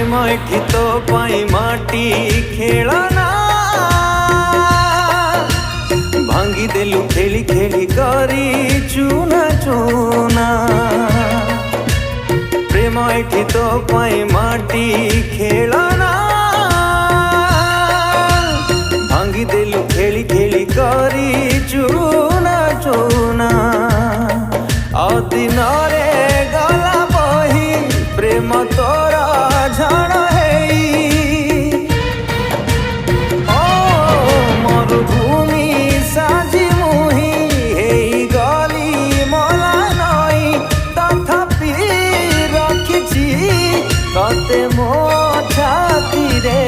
प्रेम एठी तो पाई माटी खेलना भांगी देलु खेली खेली करी चूना चूना। प्रेम एठी तो पाई माटी खेलना भांगी देलु खेली खेली करी चूना चूना। अदिन रे गला बही प्रेम तोरा झाण हेई ओ मरुभूमि साजी मुही हेई गली मला नई तथापि रखिछि तते मो छाती रे।